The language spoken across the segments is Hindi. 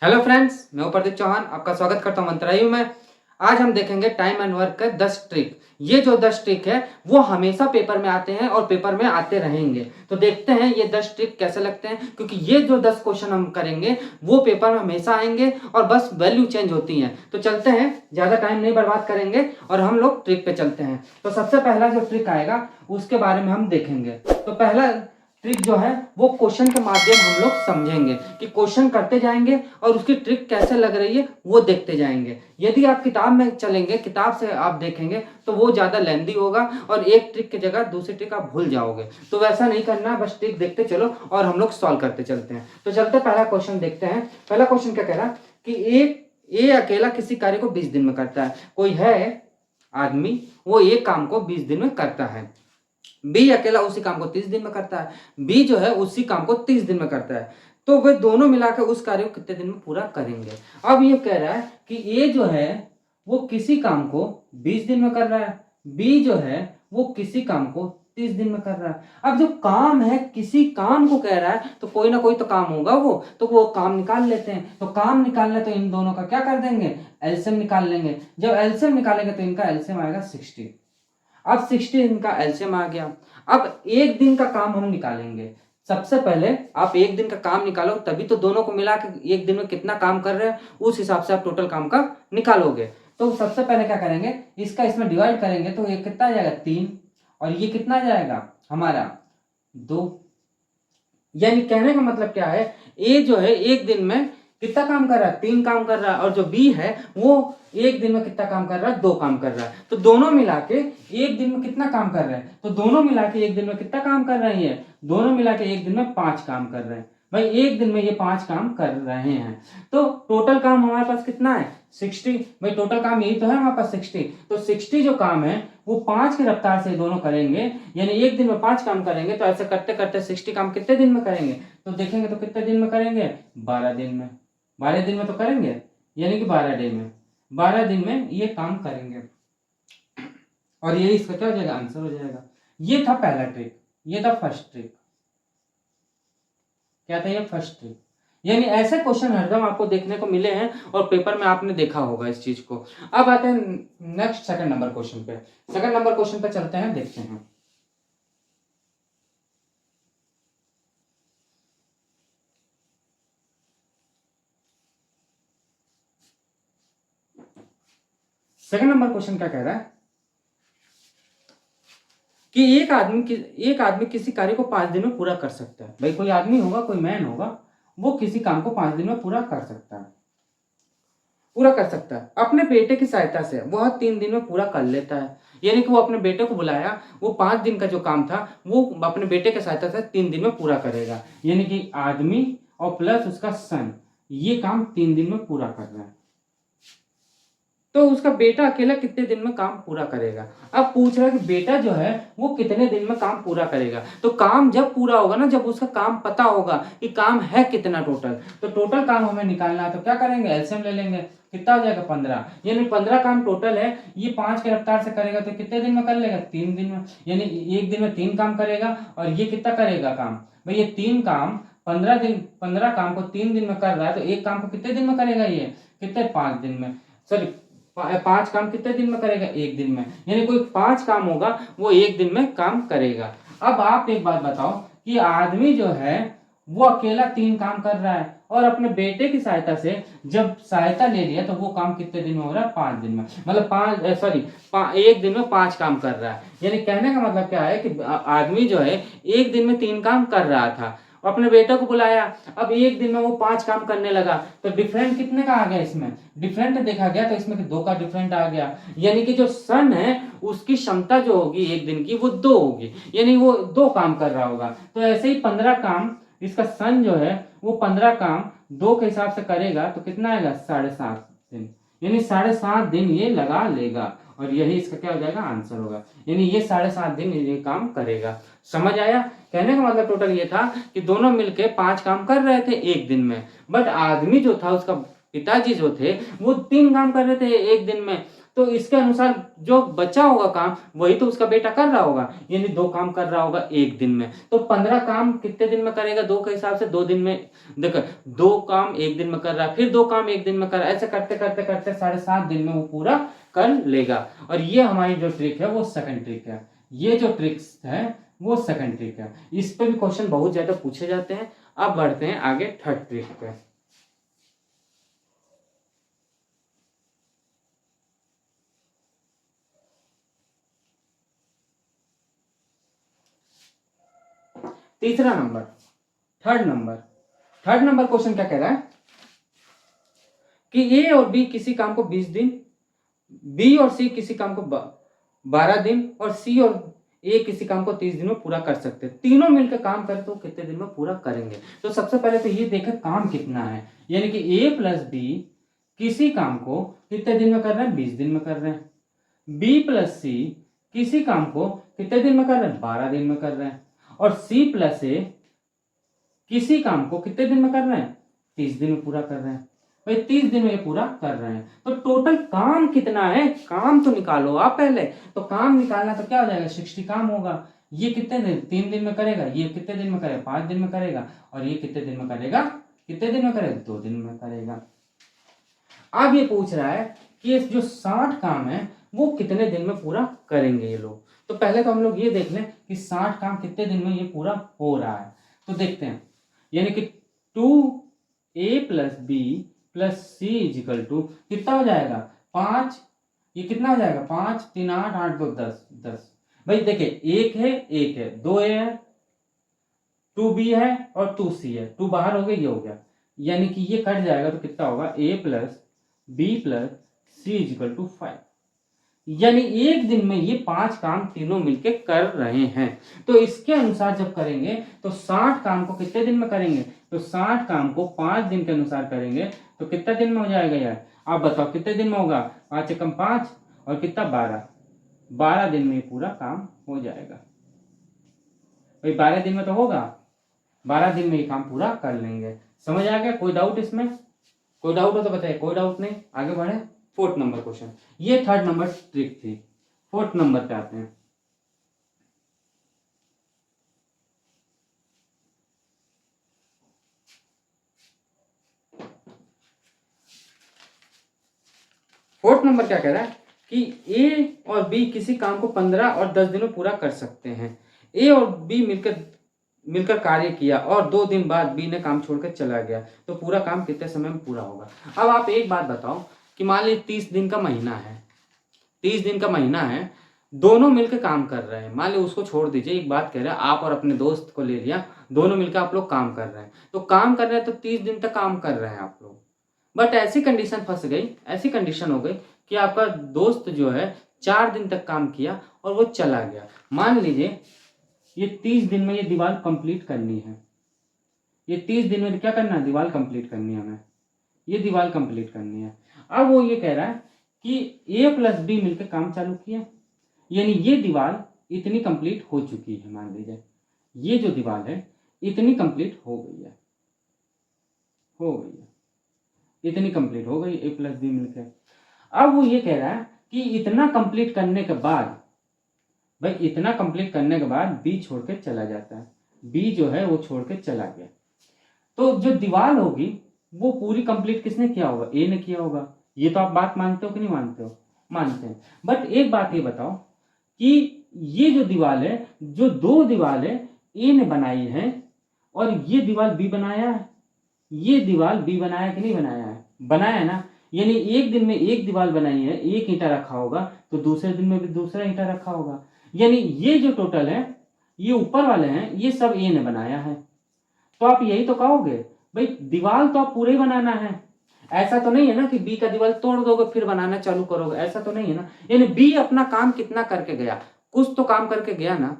हेलो फ्रेंड्स, मैं हूं प्रदीप चौहान। आपका स्वागत करता हूं मंत्रालय में। आज हम देखेंगे टाइम एंड वर्क के 10 ट्रिक। ये जो 10 ट्रिक है वो हमेशा पेपर में आते हैं और पेपर में आते रहेंगे। तो देखते हैं ये 10 ट्रिक कैसे लगते हैं, क्योंकि ये जो 10 क्वेश्चन हम करेंगे वो पेपर में हमेशा आएंगे और बस वैल्यू चेंज होती है। तो चलते हैं, ज़्यादा टाइम नहीं बर्बाद करेंगे और हम लोग ट्रिक पे चलते हैं। तो सबसे पहला जो ट्रिक आएगा उसके बारे में हम देखेंगे। तो पहला ट्रिक जो है वो क्वेश्चन के माध्यम हम लोग समझेंगे कि क्वेश्चन करते जाएंगे और उसकी ट्रिक कैसे लग रही है वो देखते जाएंगे। यदि आप किताब में चलेंगे, किताब से आप देखेंगे तो वो ज़्यादा लेंदी होगा और एक ट्रिक की जगह दूसरी ट्रिक आप भूल जाओगे। तो वैसा नहीं करना, बस ट्रिक देखते चलो और हम लोग सॉल्व करते चलते हैं। तो चलते पहला क्वेश्चन देखते हैं। पहला क्वेश्चन क्या कह रहा है कि ए अकेला किसी कार्य को 20 दिन में करता है। कोई है आदमी, वो एक काम को 20 दिन में करता है। बी अकेला उसी काम को 30 दिन में करता है। बी जो है उसी काम को 30 दिन में करता है। तो वे दोनों मिलाकर उस कार्य को कितने दिन में पूरा करेंगे। अब ये कह रहा है कि ए जो है वो किसी काम को 20 दिन में कर रहा है, बी जो है वो किसी काम को 30 दिन में कर रहा है। अब जो काम है, किसी काम को कह रहा है तो कोई ना कोई तो काम होगा, वो काम निकाल लेते हैं। तो काम निकालना तो इन दोनों का क्या कर देंगे, एलसीएम निकाल लेंगे। जब एलसीएम निकालेंगे तो इनका एलसीएम आएगा 60। अब 60 दिन का एलसीएम आ गया। अब एक दिन का काम हम निकालेंगे। सबसे पहले आप एक दिन का काम निकालो, तभी तो दोनों को मिला के एक दिन में कितना काम कर रहे हैं उस हिसाब से आप टोटल काम का निकालोगे। तो सबसे पहले क्या करेंगे, इसका इसमें डिवाइड करेंगे तो ये कितना आ जाएगा 3 और ये कितना आ जाएगा हमारा 2। यानी कहने का मतलब क्या है, ए जो है एक दिन में कितना काम कर रहा है, 3 काम कर रहा है, और जो बी है वो एक दिन में कितना काम कर रहा है, 2 काम कर रहा है। तो दोनों मिला के एक दिन में कितना काम कर रहे हैं, तो दोनों मिला के एक दिन में कितना काम कर रहे हैं, दोनों मिला के एक दिन में 5 काम कर रहे हैं। भाई एक दिन में ये 5 काम कर रहे हैं। तो टोटल काम हमारे पास कितना है 60। भाई टोटल काम यही तो है हमारे पास 60। तो 60 जो काम है वो 5 की रफ्तार से दोनों करेंगे, यानी एक दिन में 5 काम करेंगे। तो ऐसे करते करते 60 काम कितने दिन में करेंगे, तो देखेंगे तो कितने दिन में करेंगे, 12 दिन में। 12 दिन में तो करेंगे, यानी कि 12 डे में, 12 दिन में ये काम करेंगे। और ये इसका क्या हो जाएगा, आंसर हो जाएगा। ये था पहला ट्रिक, ये था फर्स्ट ट्रिक। क्या था ये, फर्स्ट ट्रिक। यानी ऐसे क्वेश्चन हरदम आपको देखने को मिले हैं और पेपर में आपने देखा होगा इस चीज को। अब आते हैं नेक्स्ट सेकंड नंबर क्वेश्चन पे। सेकंड नंबर क्वेश्चन पे चलते हैं, देखते हैं। सेकंड नंबर क्वेश्चन क्या कह रहा है कि एक आदमी किसी कार्य को 5 दिन में पूरा कर सकता है। भाई कोई आदमी होगा, कोई मैन होगा, वो किसी काम को 5 दिन में पूरा कर सकता है, पूरा कर सकता है। अपने बेटे की सहायता से वह 3 दिन में पूरा कर लेता है। यानी कि वो अपने बेटे को बुलाया, वो 5 दिन का जो काम था वो अपने बेटे की सहायता से 3 दिन में पूरा करेगा। यानी कि आदमी और प्लस उसका सन, ये काम 3 दिन में पूरा कर रहा है। तो उसका बेटा अकेला कितने दिन में काम पूरा करेगा। अब पूछ रहा है कि बेटा जो है वो कितने दिन में काम पूरा करेगा। तो काम जब पूरा होगा ना, जब उसका काम पता होगा कि काम है कितना टोटल, तो टोटल काम हमें निकालना है। तो क्या करेंगे, एलसीएम ले लेंगे। कितना हो जाएगा 15, यानी 15 काम टोटल है। ये 5 के रफ्तार से करेगा तो कितने दिन में कर लेगा, 3 दिन में। यानी एक दिन में 3 काम करेगा और ये कितना करेगा काम, भाई ये 3 काम 15 काम को 3 दिन में कर रहा है, तो एक काम को कितने दिन में करेगा, ये कितने 5 दिन में, सॉरी 5 काम कितने दिन में करेगा, एक दिन में। यानी कोई 5 काम होगा वो एक दिन में काम करेगा। अब आप एक बात बताओ कि आदमी जो है वो अकेला 3 काम कर रहा है और अपने बेटे की सहायता से जब सहायता ले लिया तो वो काम कितने दिन में हो रहा है, 5 दिन में। मतलब एक दिन में 5 काम कर रहा है। यानी कहने का मतलब क्या है कि आदमी जो है एक दिन में 3 काम कर रहा था, अपने बेटे को बुलाया, अब एक दिन में वो 5 काम करने लगा। तो डिफरेंट कितने का आ गया, इसमें डिफरेंट देखा गया तो इसमें 2 का डिफरेंट आ गया। यानी कि जो सन है उसकी क्षमता जो होगी एक दिन की वो 2 होगी, यानी वो 2 काम कर रहा होगा। तो ऐसे ही 15 काम इसका सन जो है वो 15 काम 2 के हिसाब से करेगा तो कितना आएगा, 7.5 दिन। यानी 7.5 दिन ये लगा लेगा और यही इसका क्या हो जाएगा, आंसर होगा। यानी ये 7.5 दिन ये काम करेगा। समझ आया। कहने का मतलब टोटल ये था कि दोनों मिलके 5 काम कर रहे थे एक दिन में, बट आदमी जो था उसका पिताजी जो थे वो 3 काम कर रहे थे एक दिन में। तो इसके अनुसार जो बचा होगा काम वही तो उसका बेटा कर रहा होगा, यानी 2 काम कर रहा होगा 1 दिन में। तो 15 काम कितने दिन में करेगा? 2 के हिसाब से 2 दिन में। देखो 2 काम 1 दिन में कर रहा है, फिर 2 काम 1 दिन में कर रहा है, ऐसे करते करते करते 7.5 दिन में वो पूरा कर लेगा। और ये हमारी जो ट्रिक है वो सेकंड ट्रिक है। ये जो ट्रिक्स है वो सेकंड ट्रिक है। इस पे भी क्वेश्चन बहुत ज्यादा पूछे जाते हैं। अब बढ़ते हैं आगे थर्ड ट्रिक पे। तीसरा नंबर, थर्ड नंबर क्वेश्चन क्या कह रहा है कि ए और बी किसी काम को 20 दिन, बी और सी किसी काम को 12 दिन और सी और ए किसी काम को 30 दिन में पूरा कर सकते हैं। तीनों मिलकर काम करें तो कितने दिन में पूरा करेंगे? तो सबसे पहले तो ये देखें काम कितना है, यानी कि ए प्लस बी किसी काम को कितने दिन में कर रहे हैं? 20 दिन में कर रहे हैं। बी प्लस सी किसी काम को कितने दिन में कर रहे हैं? 12 दिन में कर रहे हैं। और सी प्लस ए किसी काम को कितने दिन में कर रहे हैं? 30 दिन में पूरा कर रहे हैं। भाई 30 दिन में ये पूरा कर रहे हैं, तो टोटल काम कितना है? काम तो निकालो आप पहले। तो काम निकालना तो क्या हो जाएगा? 60 काम होगा। ये कितने दिन? 3 दिन में करेगा। ये कितने दिन में करेगा? 5 दिन में करेगा। और ये कितने दिन में करेगा? कितने दिन में करेगा? 2 दिन में करेगा। अब ये पूछ रहा है कि ये जो 60 काम है वो कितने दिन में पूरा करेंगे ये लोग। तो पहले तो हम लोग ये देख लें कि 60 काम कितने दिन में ये पूरा हो रहा है। तो देखते हैं, यानी कि 2a plus B plus C is equal to कितना हो जाएगा? 5। ये कितना हो जाएगा? 5 3 8 8 2 10। भाई देखिए एक है 2a है, 2b है और 2c है। 2 बाहर हो गया, ये हो गया, यानी कि ये कट जाएगा तो कितना होगा? a plus B plus C is equal to 5। यानी एक दिन में ये 5 काम तीनों मिलके कर रहे हैं। तो इसके अनुसार जब करेंगे तो 60 काम को कितने दिन में करेंगे? तो 60 काम को 5 दिन के अनुसार करेंगे तो कितने दिन में हो जाएगा यार? आप बताओ कितने दिन में होगा? 5 एकम 5 और कितना 12 दिन में ये पूरा काम हो जाएगा। भाई 12 दिन में तो होगा, 12 दिन में ये काम पूरा कर लेंगे। समझ आ गया? कोई डाउट इसमें? कोई डाउट हो तो बताइए। कोई डाउट नहीं, आगे बढ़े। Fourth number question. ये थर्ड नंबर ट्रिक थी। फोर्थ नंबर पे आते हैं। फोर्थ नंबर क्या कह रहा है कि ए और बी किसी काम को 15 और 10 दिन में पूरा कर सकते हैं। ए और बी मिलकर कार्य किया और 2 दिन बाद बी ने काम छोड़कर चला गया, तो पूरा काम कितने समय में पूरा होगा? अब आप एक बात बताओ कि मान लीजिए 30 दिन का महीना है, 30 दिन का महीना है, दोनों मिलकर काम कर रहे हैं। मान लीजिए उसको छोड़ दीजिए, एक बात कह रहे हैं, आप और अपने दोस्त को ले लिया, दोनों मिलकर आप लोग काम कर रहे हैं। तो काम कर रहे हैं तो 30 दिन तक काम कर रहे हैं आप लोग। बट ऐसी कंडीशन फंस गई, ऐसी कंडीशन हो गई कि आपका दोस्त जो है 4 दिन तक काम किया और वो चला गया। मान लीजिए ये 30 दिन में ये दीवार कंप्लीट करनी है। ये 30 दिन में क्या करना है? दीवार कंप्लीट करनी है हमें, ये दीवार कंप्लीट करनी है। अब वो ये कह रहा है कि ए प्लस बी मिलकर काम चालू किया, यानी ये दीवार इतनी कंप्लीट हो चुकी है। मान लीजिए ये जो दीवार है इतनी कंप्लीट हो गई है, इतनी कंप्लीट हो गई ए प्लस बी मिलकर। अब वो ये कह रहा है कि इतना कंप्लीट करने के बाद, भाई इतना कंप्लीट करने के बाद बी छोड़ के चला जाता है, बी जो है वो छोड़ के चला गया, तो जो दीवार होगी वो पूरी कंप्लीट किसने किया होगा? ए ने किया होगा। ये तो आप बात मानते हो कि नहीं मानते हो? मानते हैं। बट एक बात ये बताओ कि ये जो दीवार है, जो 2 दीवार है ए ने बनाई है और ये दीवार बी बनाया है, ये दीवार बी बनाया कि नहीं बनाया है? बनाया है ना। यानी एक दिन में एक दीवार बनाई है, एक ईंटा रखा होगा, तो दूसरे दिन में भी दूसरा ईंटा रखा होगा। यानी ये जो टोटल है, ये ऊपर वाले हैं, ये सब ए ने बनाया है। तो आप यही तो कहोगे भाई दीवार तो आप पूरे बनाना है। ऐसा तो नहीं है ना कि बी का दीवार तोड़ दोगे फिर बनाना चालू करोगे, ऐसा तो नहीं है ना। यानी बी अपना काम कितना करके गया? कुछ तो काम करके गया ना,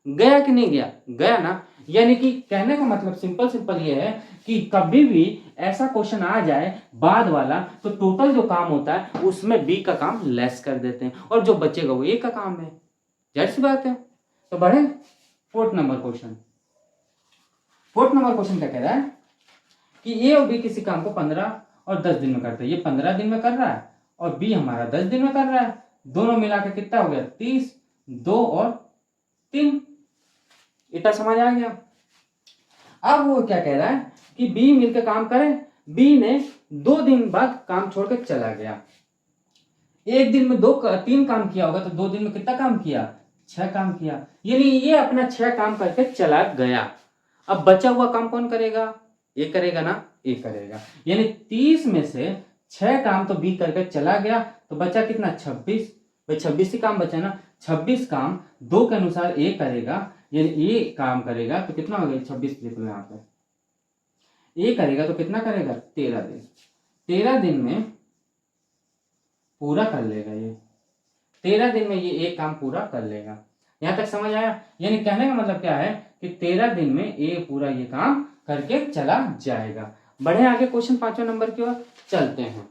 गया कि नहीं गया? गया ना। यानी कि कहने का मतलब सिंपल ये है कि कभी भी ऐसा क्वेश्चन आ जाए बाद वाला, तो टोटल जो काम होता है उसमें बी का काम लेस कर देते हैं और जो बचेगा वो ए का काम है। जाहिर सी बात है। तो बढ़े fourth number question. Fourth number question क्या कह रहा है कि ए और बी किसी काम को 15 और 10 दिन में करते हैं। ये 15 दिन में कर रहा है और बी हमारा 10 दिन में कर रहा है। दोनों मिला के कितना हो गया 30, 2 और 3। इतना समझ आ गया। अब वो क्या कह रहा है कि बी मिलकर काम करे। बी ने 2 दिन बाद काम छोड़कर चला गया। एक दिन में 3 काम किया होगा तो 2 दिन में कितना काम किया, 6 काम किया। यानी ये अपना 6 काम करके चला गया। अब बचा हुआ काम कौन करेगा, ये करेगा ना, ये करेगा। यानी 30 में से 6 काम तो बी करके चला गया, तो बचा कितना 26। भाई 26 ही काम बचा ना, 26 काम 2 के अनुसार ए करेगा। यानी ए काम करेगा तो कितना हो गया 26 लिख लो यहाँ पे। ए करेगा तो कितना करेगा 13 दिन। 13 दिन में पूरा कर लेगा ये। 13 दिन में ये एक काम पूरा कर लेगा। यहां तक समझ आया। यानी कहने का मतलब क्या है कि 13 दिन में ये पूरा ये काम करके चला जाएगा। बढ़े आगे क्वेश्चन 5वें नंबर की ओर चलते हैं।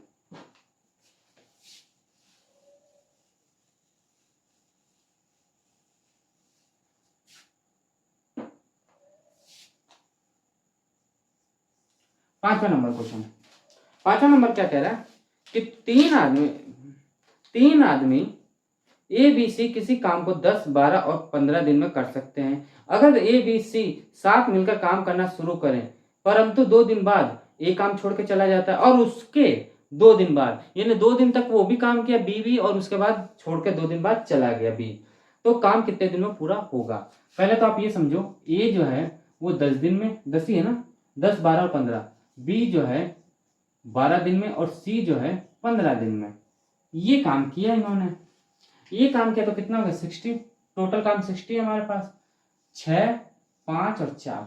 पांचवा नंबर क्वेश्चन। 5वां नंबर क्या कह रहा है कि तीन आदमी ए बी सी किसी काम को 10, 12 और 15 दिन में कर सकते हैं। अगर ए बी सी साथ मिलकर काम करना शुरू करें परंतु 2 दिन बाद ए काम छोड़ के चला जाता है और उसके 2 दिन बाद, यानी 2 दिन तक वो भी काम किया बी भी और उसके बाद छोड़ के 2 दिन बाद चला गया बी, तो काम कितने दिन में पूरा होगा। पहले तो आप ये समझो ए जो है वो 10 दिन में, 10 ही है ना, 10, 12 और 15। बी जो है 12 दिन में और सी जो है 15 दिन में। ये काम किया इन्होंने, ये काम किया तो कितना हो गया 60। टोटल काम 60 है हमारे पास, 6, 5 और 4।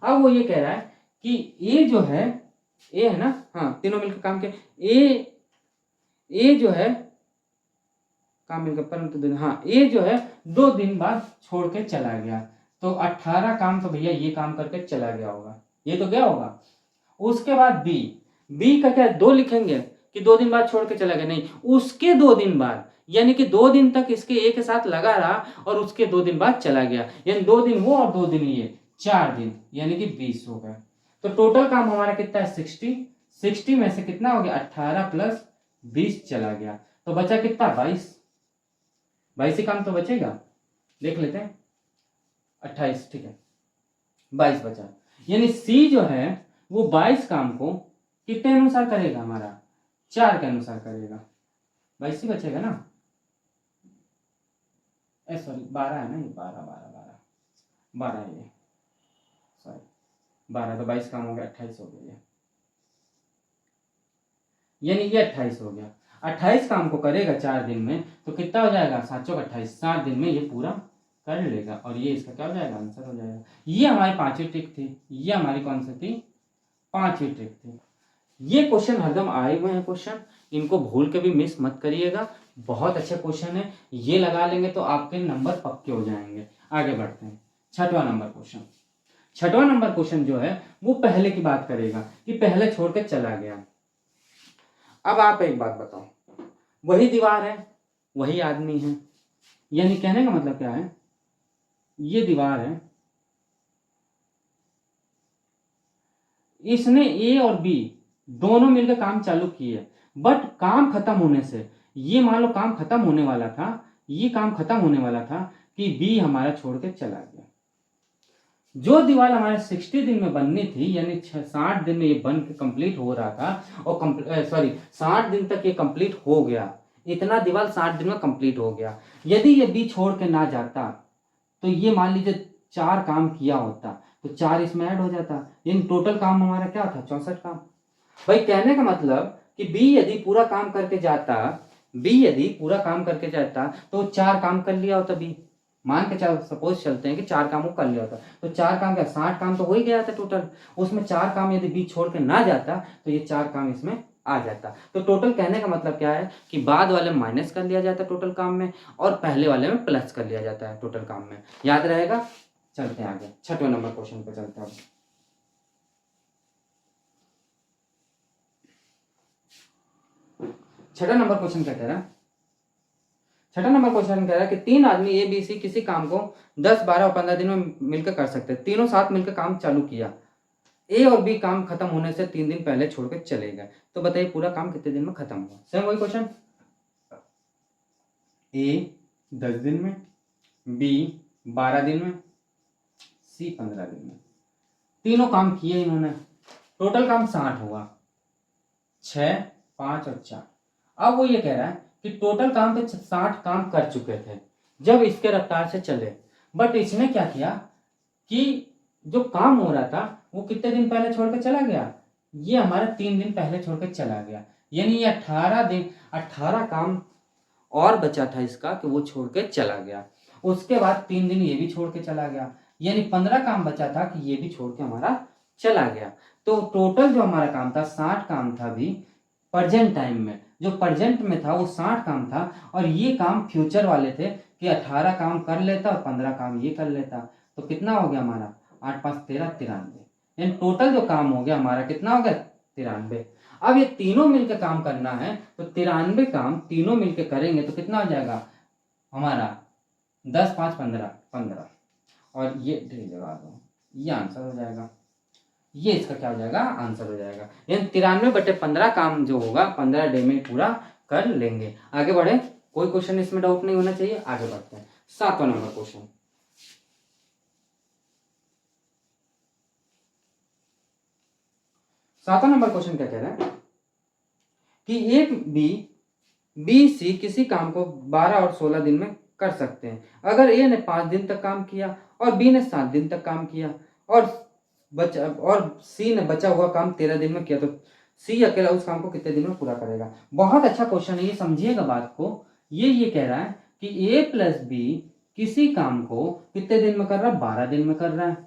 अब वो ये कह रहा है कि ए जो है, ए है ना, हाँ तीनों मिलकर काम किया। ए जो है काम मिलकर परंतु दिन, हाँ ए जो है 2 दिन बाद छोड़ के चला गया, तो 18 काम तो भैया ये काम करके चला गया होगा, ये तो गया होगा। उसके बाद बी का क्या 2 लिखेंगे कि 2 दिन बाद छोड़ के चला गया, नहीं उसके 2 दिन बाद, यानी कि 2 दिन तक इसके ए के साथ लगा रहा और उसके 2 दिन बाद चला गया, यानी 2 दिन वो और 2 दिन ये, 4 दिन, यानी कि 20 हो गया। तो टोटल काम हमारा कितना है 60। 60 में से कितना हो गया 18 प्लस 20 चला गया, तो बचा कितना 22। 22 ही काम तो बचेगा, देख लेते हैं। 28, ठीक है 22 बचा। यानी सी जो है वो 22 काम को कितने अनुसार करेगा, हमारा 4 के अनुसार करेगा। 22 ही बचेगा ना, सॉरी 12 है ना, ये 12 ये, सॉरी 12, तो 22 काम हो गया 28 हो गया, यानी ये 28 हो गया। 28 काम को करेगा 4 दिन में, तो कितना हो जाएगा 7 चौक 28, 7 दिन में ये पूरा कर लेगा और ये इसका क्या हो जाएगा आंसर हो जाएगा। ये हमारी 5वीं ट्रिक थी। ये हमारी कौन सी थी 5वीं ट्रिक थी। ये क्वेश्चन हरदम आए हुए हैं क्वेश्चन, इनको भूल के भी मिस मत करिएगा, बहुत अच्छे क्वेश्चन है। ये लगा लेंगे तो आपके नंबर पक्के हो जाएंगे। आगे बढ़ते हैं 6वां नंबर क्वेश्चन। 6वां नंबर क्वेश्चन जो है वो पहले की बात करेगा कि पहले छोड़ के चला गया। अब आप एक बात बताओ, वही दीवार है, वही आदमी है, यानी कहने का मतलब क्या है, ये दीवार है, इसने ए और बी दोनों मिलकर काम चालू किए, बट काम खत्म होने से, ये मान लो काम खत्म होने वाला था, ये काम खत्म होने वाला था कि बी हमारा छोड़ के चला गया। जो दीवार हमारे 60 दिन में बननी थी, यानी 60 दिन में ये बन के कंप्लीट हो रहा था और सॉरी 60 दिन तक ये कंप्लीट हो गया, इतना दीवार 60 दिन में कंप्लीट हो गया। यदि ये बी छोड़ के ना जाता तो ये मान लीजिए 4 काम किया होता, तो 4 इसमें ऐड हो जाता, यानी टोटल काम हमारा क्या था 64 काम। भाई कहने का मतलब कि बी यदि पूरा काम करके जाता, तो 4 काम कर लिया होता बी, मान के चलो सपोज चलते हैं कि 4 काम वो कर लिया होता, तो 4 काम क्या 60 काम तो हो ही गया था टोटल। उसमें 4 काम यदि बी छोड़ के ना जाता तो ये 4 काम इसमें आ जाता। तो टोटल कहने का मतलब क्या है कि बाद वाले में माइनस कर लिया जाता है टोटल काम में, और पहले वाले में प्लस कर लिया जाता है टोटल काम में। याद रहेगा। चलते हैं आगे 6वें नंबर क्वेश्चन पे चलते हैं। 6वां नंबर क्वेश्चन क्या कह रहा है, 6वां नंबर क्वेश्चन कह रहा है कि 3 आदमी ए बी सी किसी काम को 10, 12 और 15 दिन में मिलकर कर सकते हैं। तीनों साथ मिलकर काम चालू किया। ए और बी काम खत्म होने से 3 दिन पहले छोड़ के चले गए, तो बताइए पूरा काम कितने दिन में खत्म हुआ। सेम वही क्वेश्चन, ए 10 दिन में, बी 12 दिन में, सी 15 दिन में। तीनों काम किए इन्होंने, टोटल काम 60 हुआ, 6, 5 और 4। अब वो ये कह रहा है कि टोटल काम पे 60 काम कर चुके थे जब इसके रफ्तार से चले, बट इसने क्या किया कि जो काम हो रहा था वो कितने दिन पहले छोड़ के चला गया, ये हमारा 3 दिन पहले छोड़ के चला गया, यानी ये 18 दिन 18 काम और बचा था इसका कि वो छोड़ के चला गया। उसके बाद 3 दिन ये भी छोड़ के चला गया, यानी 15 काम बचा था कि ये भी छोड़ के हमारा चला गया। तो टोटल जो हमारा काम था 60 काम था भी प्रेजेंट टाइम में, जो प्रेजेंट में था वो 60 काम था, और ये काम फ्यूचर वाले थे कि 18 काम कर लेता और 15 काम ये कर लेता। तो कितना हो गया हमारा 8 5 13 93, यानी टोटल जो काम हो गया हमारा कितना हो गया 93। अब ये तीनों मिलकर काम करना है, तो 93 काम तीनों मिलकर करेंगे तो कितना हो जाएगा हमारा 10 5 15 15, और ये लगा दो, ये आंसर हो जाएगा। ये इसका क्या हो जाएगा आंसर हो जाएगा, यानी 93/15 काम जो होगा 15 डे में पूरा कर लेंगे। आगे बढ़े, कोई क्वेश्चन इसमें डाउट नहीं होना चाहिए, आगे बढ़ते हैं। 7वां नंबर क्वेश्चन, 7वां नंबर क्वेश्चन क्या कह रहा है कि एक बी सी किसी काम को 12 और 16 दिन में कर सकते हैं। अगर ए ने 5 दिन तक काम किया और बी ने 7 दिन तक काम किया और सी ने बचा हुआ काम 13 दिन में किया, तो सी अकेला उस काम को कितने दिन में पूरा करेगा। बहुत अच्छा क्वेश्चन है, ये समझिएगा बात को। ये कह रहा है कि ए प्लस बी किसी काम को कितने दिन में कर रहा है 12 दिन में कर रहा है,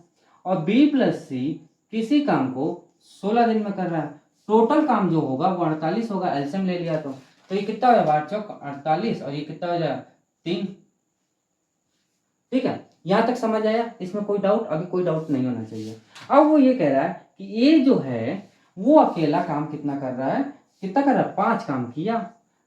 और बी प्लस सी किसी काम को 16 दिन में कर रहा है। टोटल काम जो होगा वो 48 होगा, एलसीएम ले लिया तो ये कितना हो जाए 12 चौक 48, और ये कितना हो जाए 3। ठीक है, यहां तक समझ आया, इसमें कोई डाउट, अभी कोई डाउट नहीं होना चाहिए। अब वो ये कह रहा है कि ए जो है वो अकेला काम कितना कर रहा है, कितना कर रहा है 5 काम किया,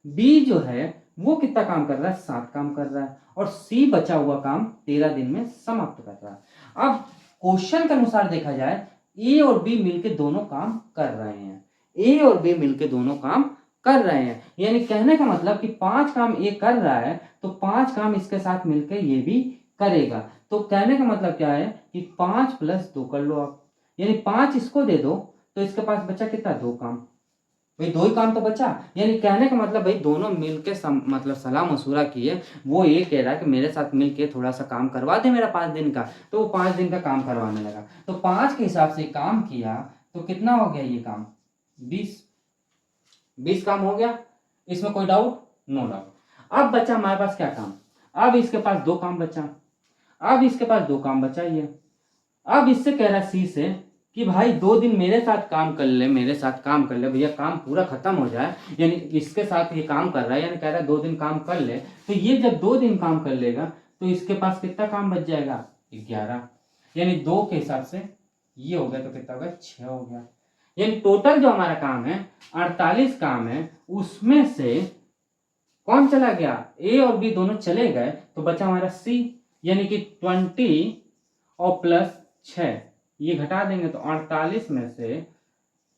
बी जो है वो कितना काम कर रहा है 7 काम कर रहा है, और सी बचा हुआ काम 13 दिन में समाप्त कर रहा है। अब क्वेश्चन के अनुसार देखा जाए ए और बी मिलके दोनों काम कर रहे हैं, ए और बी मिलके दोनों काम कर रहे हैं, यानी कहने का मतलब कि 5 काम ए कर रहा है तो 5 काम इसके साथ मिलकर ये भी करेगा। तो कहने का मतलब क्या है कि 5 + 2 कर लो आप, यानी 5 इसको दे दो तो इसके पास बचा कितना 2 काम, भाई 2 ही काम तो बचा। यानी कहने का मतलब भाई दोनों मिलके मतलब सलाह मशूरा किए, वो ये कह रहा है कि मेरे साथ मिलके थोड़ा सा काम करवा दे मेरा 5 दिन का, तो वो 5 दिन का काम करवाने लगा। तो 5 के हिसाब से काम किया तो कितना हो गया ये काम 20 काम हो गया, इसमें कोई डाउट नो डाउट। अब बचा हमारे पास क्या काम, अब इसके पास 2 काम बचा, अब इसके पास 2 काम बचा ये। अब इससे कह रहा सी से कि भाई 2 दिन मेरे साथ काम कर ले, मेरे साथ काम कर ले भैया, काम पूरा खत्म हो जाए, यानी इसके साथ ये काम कर रहा है, यानी कह रहा है 2 दिन काम कर ले। तो ये जब 2 दिन काम कर लेगा तो इसके पास कितना काम बच जाएगा 11, यानी 2 के हिसाब से ये हो गया तो कितना हो गया 6 हो गया। यानी टोटल जो हमारा काम है 48 काम है, उसमें से कौन चला गया ए और बी दोनों चले गए, तो बचा हमारा सी, यानी कि 20 और प्लस 6 ये घटा देंगे तो 48 में से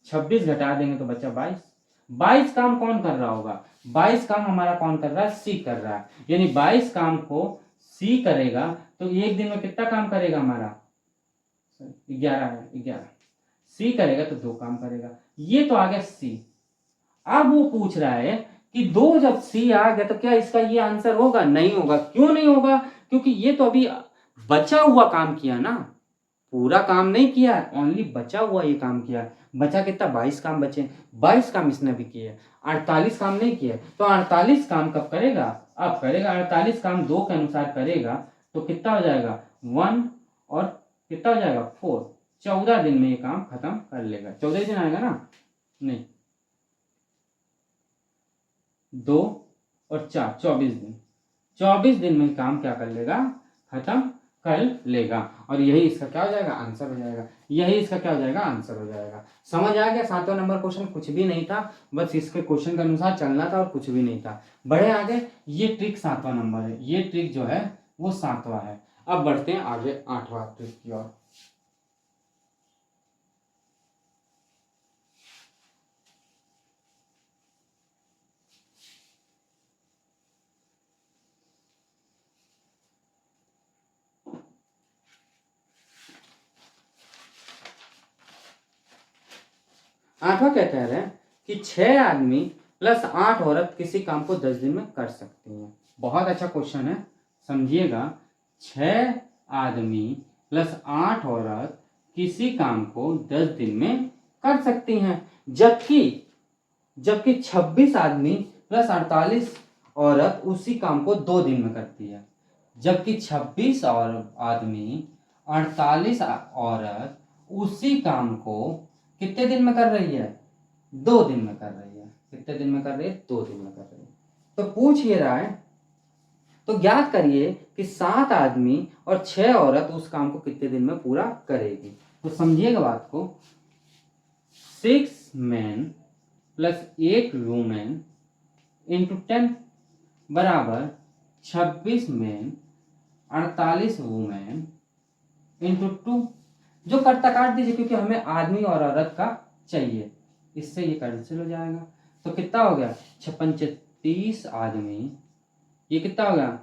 26 घटा देंगे तो बचा 22। 22 काम कौन कर रहा होगा, 22 काम हमारा कौन कर रहा है सी कर रहा है, यानी 22 काम को सी करेगा तो एक दिन में कितना काम करेगा हमारा 11 है, 11 सी करेगा तो 2 काम करेगा। ये तो आ गया सी। अब वो पूछ रहा है कि 2 जब सी आ गया तो क्या इसका ये आंसर होगा, नहीं होगा। क्यों नहीं होगा, क्योंकि ये तो अभी बचा हुआ काम किया ना, पूरा काम नहीं किया, ओनली बचा हुआ ये काम किया। बचा कितना 22 काम बचे, 22 काम इसने भी किए, 48 काम नहीं किए। तो 48 काम कब करेगा, अब करेगा 48 काम 2 के अनुसार करेगा तो कितना हो जाएगा 1 और कितना हो जाएगा 4, 14 दिन में ये काम खत्म कर लेगा। 14 दिन आएगा ना, नहीं 2 और 4 24 दिन, 24 दिन में काम क्या कर लेगा खत्म कर लेगा, और यही इसका क्या हो जाएगा आंसर हो जाएगा। यही इसका क्या हो जाएगा आंसर हो जाएगा। समझ आ गया। 7वां नंबर क्वेश्चन कुछ भी नहीं था, बस इसके क्वेश्चन के अनुसार चलना था और कुछ भी नहीं था। बढ़े आगे, ये ट्रिक 7वां नंबर है, ये ट्रिक जो है वो 7वां है। अब बढ़ते हैं आगे 8वां ट्रिक की ओर। 8वां क्या कह रहे हैं कि 6 आदमी प्लस 8 औरत किसी काम को 10 दिन में कर सकती हैं। बहुत अच्छा क्वेश्चन है, समझिएगा। 6 आदमी प्लस 8 औरत किसी काम को 10 दिन में कर सकती हैं, जबकि 26 आदमी प्लस 48 औरत उसी काम को 2 दिन में करती है। जबकि 26 और आदमी 48 औरत उसी काम को कितने दिन में कर रही है? 2 दिन में कर रही है। कितने दिन में कर रही है? 2 दिन में कर रही है। तो पूछ ये रहा है, तो ज्ञात करिए कि 7 आदमी और 6 औरत उस काम को कितने दिन में पूरा करेगी। तो समझिएगा बात को, 6 men प्लस 8 women इंटू 10 बराबर 26 men 48 वुमेन इंटू 2। जो कटता काट दीजिए, क्योंकि हमें आदमी और औरत का चाहिए, इससे ये कैंसिल हो जाएगा। तो कितना हो गया? 56 30 आदमी, ये कितना हो गया?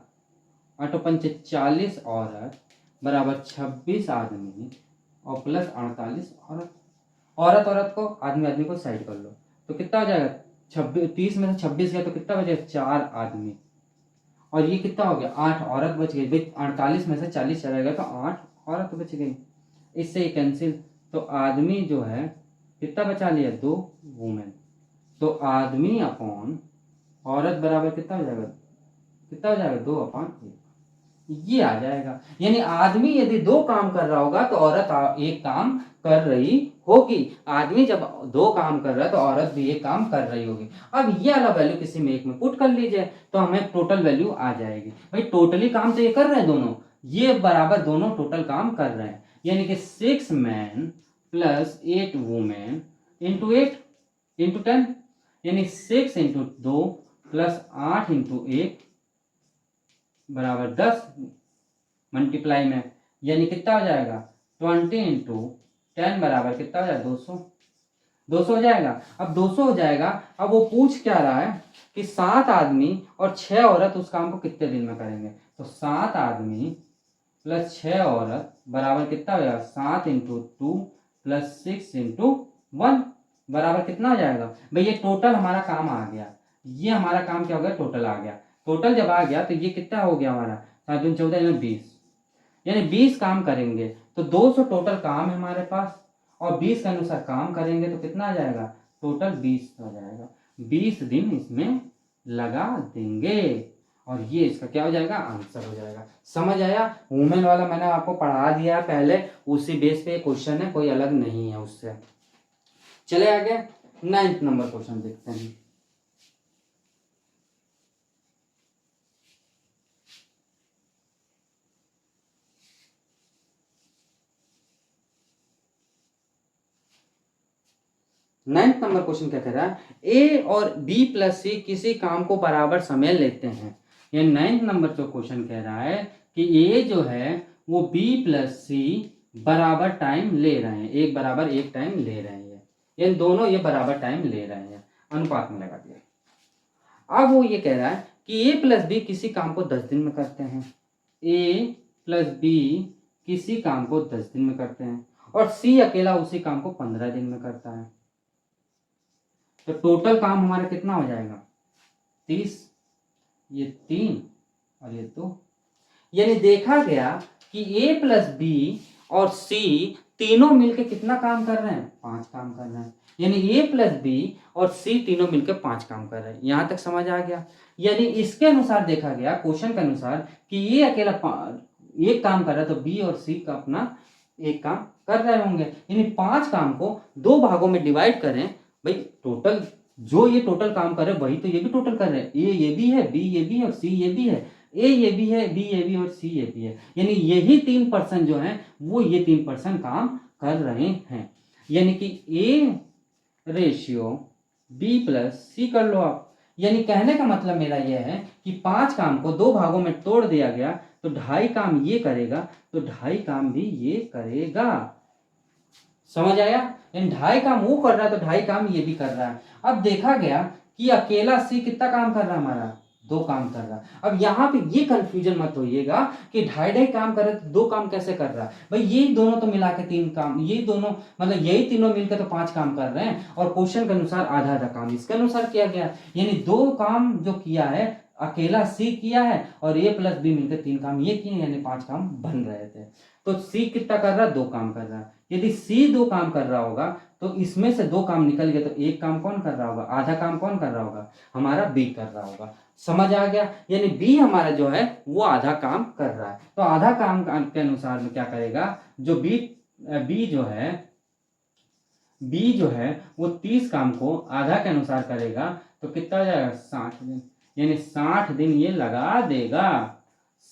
8 5 40 औरत बराबर 26 आदमी और प्लस 48 औरत। औरत को, आदमी को साइड कर लो, तो कितना हो जाएगा? 30 में से 26 गया तो कितना बचेगा? 4 आदमी। और ये कितना हो गया? 8 औरत बच गई। भाई 48 में से 40 चला गया तो 8 औरत बच गई, इससे ये कैंसिल। तो आदमी जो है कितना बचा लिया? 2 वुमेन। तो आदमी अपॉन औरत बराबर कितना हो जाएगा? कितना हो जाएगा? 2/1। ये आ जाएगा। यानी आदमी यदि 2 काम कर रहा होगा तो औरत 1 काम कर रही होगी। आदमी जब 2 काम कर रहा है तो औरत भी 1 काम कर रही होगी। अब ये वाला वैल्यू किसी में एक में पुट कर लीजिए तो हमें टोटल वैल्यू आ जाएगी। भाई टोटली काम तो ये कर रहे हैं दोनों, ये बराबर दोनों टोटल काम कर रहे हैं। यानी कि 6 man plus 8 women into 8 into 10, यानी 6 इंटू 2 प्लस 8 इंटू 1 बराबर 10 मल्टीप्लाई में, यानी कितना हो जाएगा? 20 इंटू 10 बराबर कितना हो जाएगा? 200 हो जाएगा। अब 200 हो जाएगा। अब वो पूछ क्या रहा है कि 7 आदमी और 6 औरत उस काम को कितने दिन में करेंगे। तो 7 आदमी प्लस 6 औरत बराबर कितना हो जाएगा? 7 इंटू 2 प्लस 6 इंटू 1 बराबर कितना हो जाएगा? भाई ये टोटल हमारा काम आ गया। ये हमारा काम क्या हो गया? टोटल आ गया। टोटल जब आ गया तो ये कितना हो गया हमारा? 7 दूनी 14 यानी 20, यानी 20 काम करेंगे तो 200 टोटल काम है हमारे पास, और 20 के अनुसार काम करेंगे तो कितना आ जाएगा? टोटल 20 हो जाएगा। 20 दिन इसमें लगा देंगे और ये इसका क्या हो जाएगा? आंसर हो जाएगा। समझ आया? वुमेन वाला मैंने आपको पढ़ा दिया पहले, उसी बेस पे क्वेश्चन है, कोई अलग नहीं है उससे। चले आगे 9th नंबर क्वेश्चन देखते हैं। नाइन्थ नंबर क्वेश्चन क्या कह रहा है? ए और बी प्लस सी किसी काम को बराबर समय लेते हैं। ये 9th नंबर जो क्वेश्चन कह रहा है कि ए जो है वो बी प्लस सी बराबर टाइम ले रहे हैं, एक बराबर एक टाइम ले रहे हैं, ये दोनों ये बराबर टाइम ले रहे हैं, अनुपात में लगा दिया। अब वो ये कह रहा है कि ए प्लस बी किसी काम को 10 दिन में करते हैं। ए प्लस बी किसी काम को 10 दिन में करते हैं और सी अकेला उसी काम को 15 दिन में करता है। तो टोटल काम हमारा कितना हो जाएगा? 30, ये 3 और ये 2। यानी देखा गया कि ए प्लस बी और सी तीनों मिलकर कितना काम कर रहे हैं? 5 काम कर रहे हैं। यानी ए प्लस बी और सी तीनों मिलकर 5 काम कर रहे हैं। यहां तक समझ आ गया? यानी इसके अनुसार देखा गया, क्वेश्चन के अनुसार, कि ये अकेला एक काम कर रहा है तो बी और सी का अपना एक काम कर रहे होंगे। यानी 5 काम को 2 भागों में डिवाइड करें। भाई टोटल जो ये टोटल काम कर रहे हैं वही तो ये भी टोटल कर रहे हैं। ए ये भी है, बी ये भी है और सी ये भी है। ए ये भी है, बी ये भी और सी ये भी है। यानी यही 3% जो है वो ये 3% काम कर रहे हैं। यानी कि ए रेशियो बी प्लस सी कर लो आप। यानी कहने का मतलब मेरा यह है कि 5 काम को 2 भागों में तोड़ दिया गया तो 2.5 काम ये करेगा तो 2.5 काम भी ये करेगा। समझ आया? यानी 2.5 काम वो कर रहा है तो 2.5 काम ये भी कर रहा है। अब देखा गया कि अकेला सी कितना काम कर रहा है हमारा? 2 काम कर रहा है। अब यहाँ पे ये कंफ्यूजन मत होइएगा कि 2.5 काम कर रहा है तो 2 काम कैसे कर रहा है। भाई ये दोनों तो मिला के 3 काम, ये दोनों मतलब यही तीनों मिलकर तो 5 काम कर रहे हैं और क्वेश्चन के अनुसार आधा आधा काम इसके अनुसार किया गया, यानी 2 काम जो किया है अकेला सी किया है और ए प्लस बी मिलकर 3 काम ये किए, यानी 5 काम बन रहे थे। तो सी कितना कर रहा है, 2 काम कर रहा है। यदि सी 2 काम कर रहा होगा तो इसमें से 2 काम निकल गया, तो 1 काम कौन कर रहा होगा, आधा काम कौन कर रहा होगा, हमारा बी कर रहा होगा। समझ आ गया, यानी बी हमारा जो है वो आधा काम कर रहा है। तो आधा काम के अनुसार में क्या करेगा, जो बी जो है वो 30 काम को आधा के अनुसार करेगा तो कितना हो जाएगा, 60 दिन, यानी 60 दिन ये लगा देगा,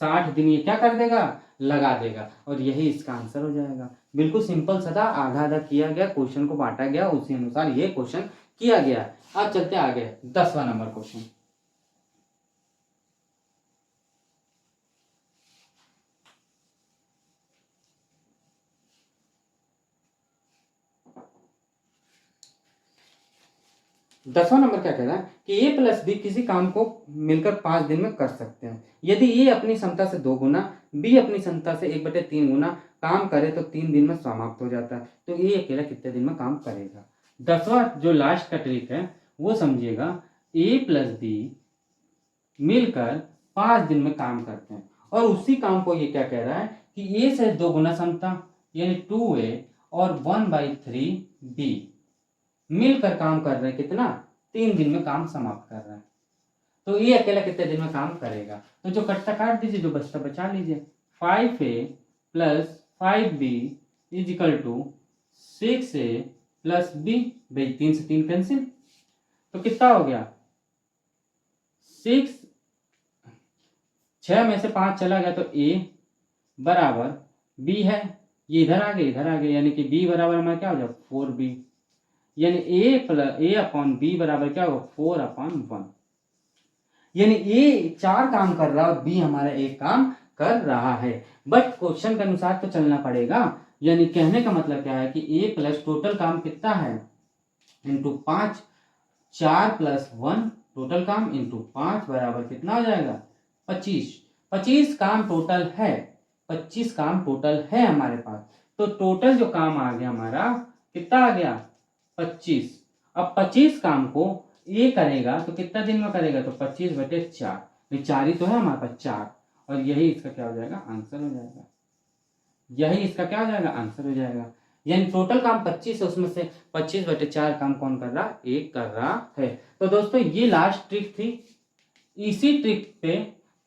60 दिन ये क्या कर देगा, लगा देगा, और यही इसका आंसर हो जाएगा। बिल्कुल सिंपल सा था, आधा आधा किया गया, क्वेश्चन को बांटा गया, उसी अनुसार ये क्वेश्चन किया गया। अब चलते आगे 10वां नंबर क्वेश्चन। दसवां नंबर क्या कह रहा है कि ए प्लस बी किसी काम को मिलकर 5 दिन में कर सकते हैं। यदि ए अपनी क्षमता से 2 गुना, बी अपनी क्षमता से 1/3 गुना काम करे तो 3 दिन में समाप्त हो जाता है। तो ए अकेला कितने दिन में काम करेगा। 10वां जो लास्ट का ट्रिक है वो समझिएगा, ए प्लस बी मिलकर 5 दिन में काम करते हैं और उसी काम को ये क्या कह रहा है कि ए से 2 गुना क्षमता यानी 2a और 1/3 बी मिलकर काम कर रहे हैं, कितना, 3 दिन में काम समाप्त कर रहा है। तो ये अकेला कितने दिन में काम करेगा। तो जो कट्टा काट दीजिए, जो बचता बचा लीजिए। 5a plus 5b is equal to 6a plus b, भाई 3 से 3 कैंसिल, तो कितना हो गया 6 में से 5 चला गया तो a बराबर b है, ये इधर आ गया, यानी कि b बराबर हमारा क्या हो जाएगा 4b, यानी a अपॉन बी बराबर क्या होगा 4/1, यानी ए 4 काम कर रहा है और बी हमारा 1 काम कर रहा है। बट क्वेश्चन के अनुसार तो चलना पड़ेगा, यानी कहने का मतलब क्या है कि ए प्लस टोटल काम कितना है इंटू 5, 4 प्लस 1 टोटल काम इंटू 5 बराबर कितना हो जाएगा 25 काम टोटल है, 25 काम टोटल है हमारे पास। तो टोटल जो काम आ गया हमारा कितना आ गया 25। अब 25 काम को ये करेगा तो कितना दिन में करेगा, तो 25/4, 4 ही तो है हमारे पास 4, और यही इसका क्या हो जाएगा आंसर हो जाएगा, यही इसका क्या हो जाएगा आंसर हो जाएगा। यानी टोटल काम 25 है, उसमें से 25/4 काम कौन कर रहा, 1 कर रहा है। तो दोस्तों ये लास्ट ट्रिक थी, इसी ट्रिक पे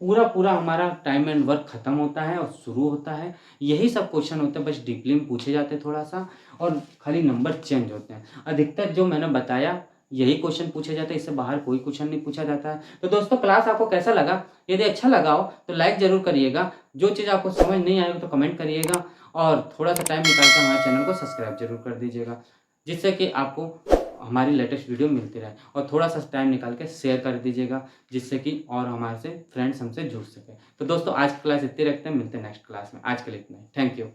पूरा हमारा टाइम एंड वर्क खत्म होता है और शुरू होता है। यही सब क्वेश्चन होते हैं, बस डीपली में पूछे जाते हैं थोड़ा सा, और खाली नंबर चेंज होते हैं। अधिकतर जो मैंने बताया यही क्वेश्चन पूछे जाते हैं, इससे बाहर कोई क्वेश्चन नहीं पूछा जाता है। तो दोस्तों क्लास आपको कैसा लगा, यदि अच्छा लगा हो तो लाइक जरूर करिएगा, जो चीज़ आपको समझ नहीं आई हो तो कमेंट करिएगा, और थोड़ा सा टाइम निकाल कर हमारे चैनल को सब्सक्राइब जरूर कर दीजिएगा, जिससे कि आपको हमारी लेटेस्ट वीडियो मिलती रहे, और थोड़ा सा टाइम निकाल के शेयर कर दीजिएगा, जिससे कि और हमारे से फ्रेंड्स हमसे जुड़ सके। तो दोस्तों आज की क्लास इतनी रखते हैं, मिलते हैं नेक्स्ट क्लास में। आज के लिए इतना ही, थैंक यू।